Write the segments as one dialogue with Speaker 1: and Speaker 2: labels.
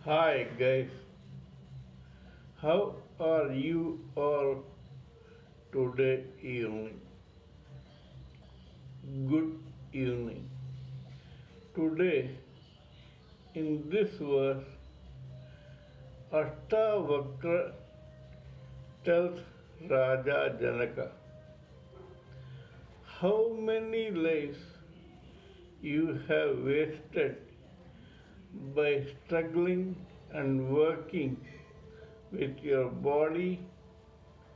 Speaker 1: Hi guys, how are you all today evening? Good evening. Today in this verse, Ashtavakra tells Raja Janaka, how many lives you have wasted by struggling and working with your body,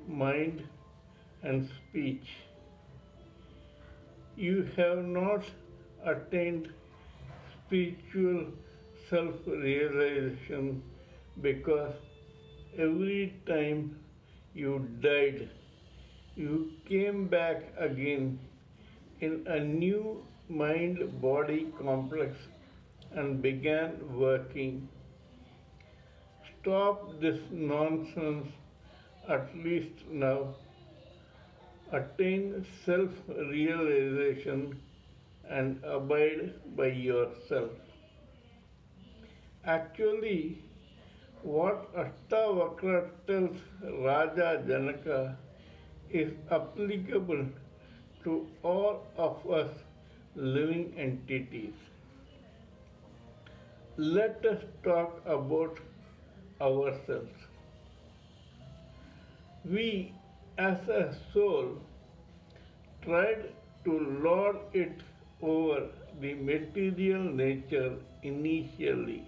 Speaker 1: mind and speech. You have not attained spiritual self realization because every time you died, you came back again in a new mind body complex and began working. Stop this nonsense at least now. Attain self realization and abide by yourself. Actually, what Ashtavakra tells Raja Janaka is applicable to all of us living entities. Let us talk about ourselves. We, as a soul, tried to lord it over the material nature initially.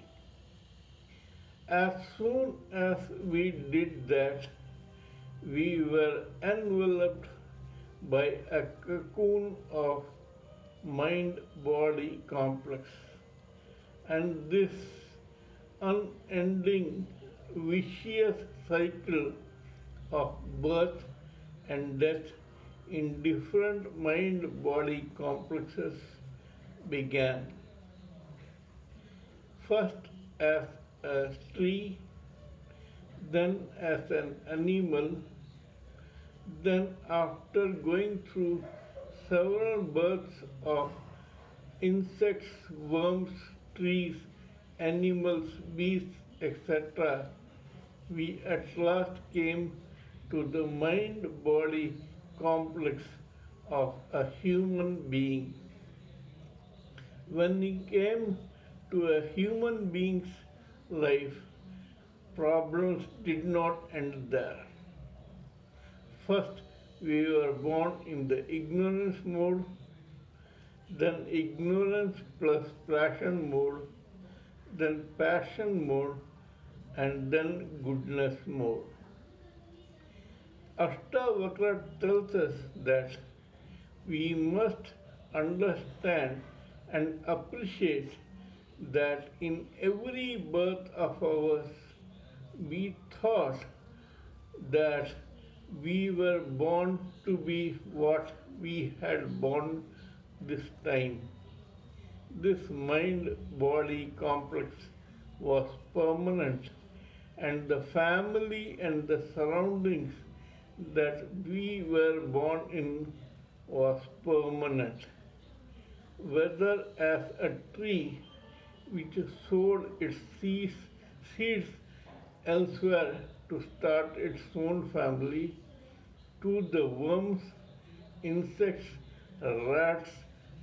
Speaker 1: As soon as we did that, we were enveloped by a cocoon of mind body complex, and this unending vicious cycle of birth and death in different mind body complexes began. First as a tree, then as an animal, then after going through several births of insects, worms, trees, animals, beasts, etc., we at last came to the mind body complex of a human being. When we came to a human being's life, problems did not end there. First, we were born in the ignorance mode, then ignorance plus passion mode, then passion mode, and then goodness mode. Ashtavakra tells us that we must understand and appreciate that in every birth of ours we thought that we were born to be what we had born this time. This mind body complex was permanent, and the family and the surroundings that we were born in was permanent. Whether as a tree which sowed its seeds elsewhere to start its own family, to the worms, insects, rats,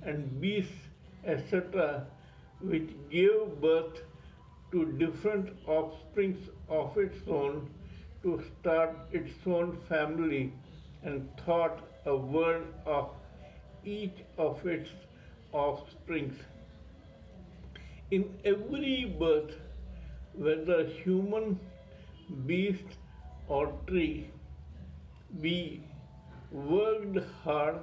Speaker 1: and beasts, etc., which gave birth to different offsprings of its own to start its own family and thought a world of each of its offsprings. In every birth, whether human, beast, or tree, we worked hard,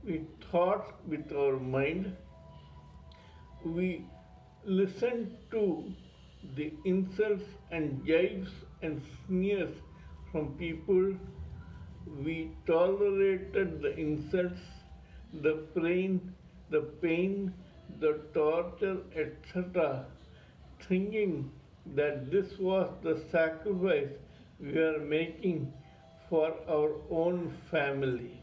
Speaker 1: we thought with our mind, we listened to the insults and jibes and sneers from people, we tolerated the insults, the pain, the torture, etc., thinking that this was the sacrifice we were making for our own family.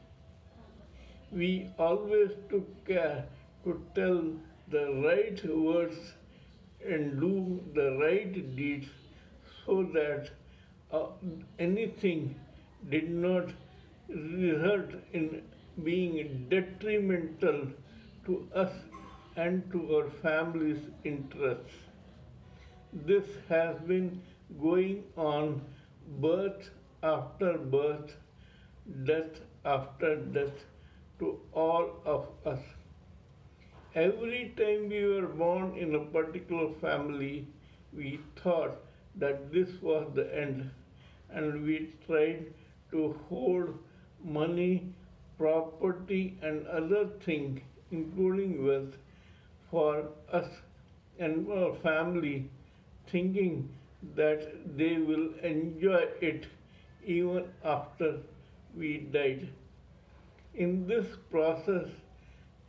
Speaker 1: We always took care to tell the right words and do the right deeds so that uh, anything did not result in being detrimental to us and to our family's interests. This has been going on birth after birth, death after death to all of us. Every time we were born in a particular family, we thought that this was the end, and we tried to hold money, property, and other things, including wealth, for us and our family, thinking that they will enjoy it even after we died. In this process,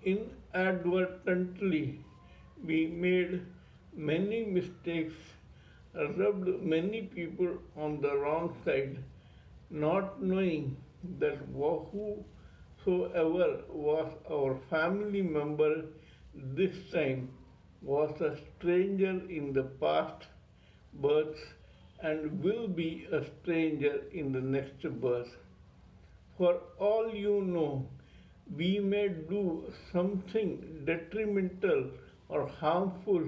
Speaker 1: inadvertently, we made many mistakes, rubbed many people on the wrong side, not knowing that whosoever was our family member this time was a stranger in the past births and will be a stranger in the next birth. For all you know, we may do something detrimental or harmful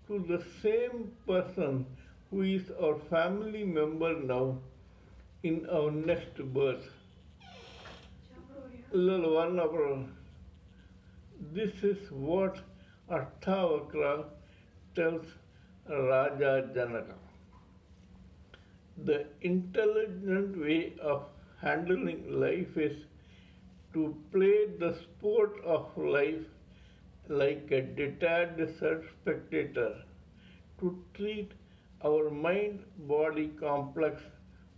Speaker 1: to the same person who is our family member now in our next birth. Lalvarnapura. This is what Arthavakra tells Raja Janaka. The intelligent way of handling life is to play the sport of life like a detached spectator, to treat our mind body complex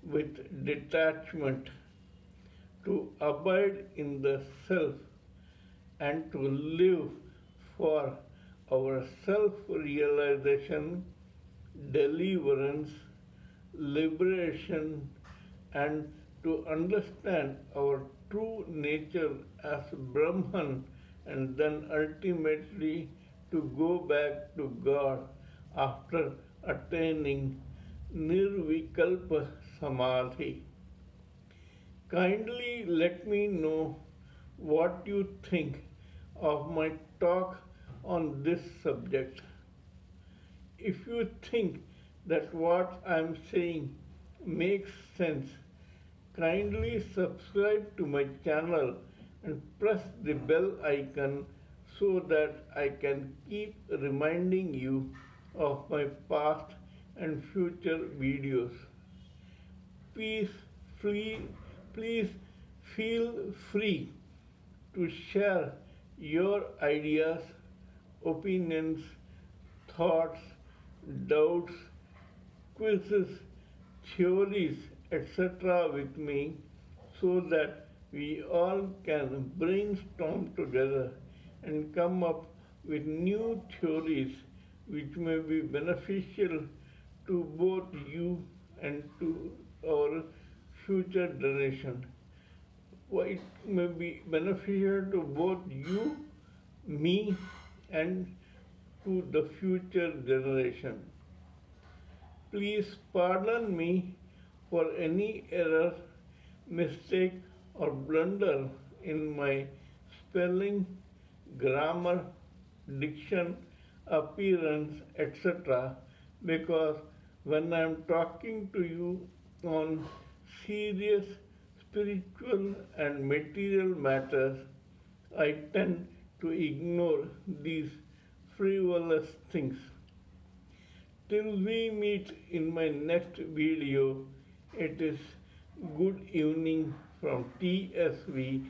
Speaker 1: with detachment, to abide in the self, and to live for our self realization, deliverance, liberation, and to understand our true nature as Brahman, and then ultimately to go back to God after attaining Nirvikalpa Samadhi. Kindly let me know what you think of my talk on this subject. If you think that what I'm saying makes sense, kindly subscribe to my channel and press the bell icon so that I can keep reminding you of my past and future videos. Please, please, please feel free to share your ideas, opinions, thoughts, doubts, quizzes, theories, etc. with me so that we all can brainstorm together and come up with new theories which may be beneficial to both you and to our future generation. It may be beneficial to both you, me, and to the future generation. Please pardon me for any error, mistake, or blunder in my spelling, grammar, diction, appearance, etc. because when I am talking to you on serious spiritual and material matters, I tend to ignore these frivolous things. Till we meet in my next video, it is good evening from TSV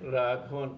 Speaker 1: Raghavan.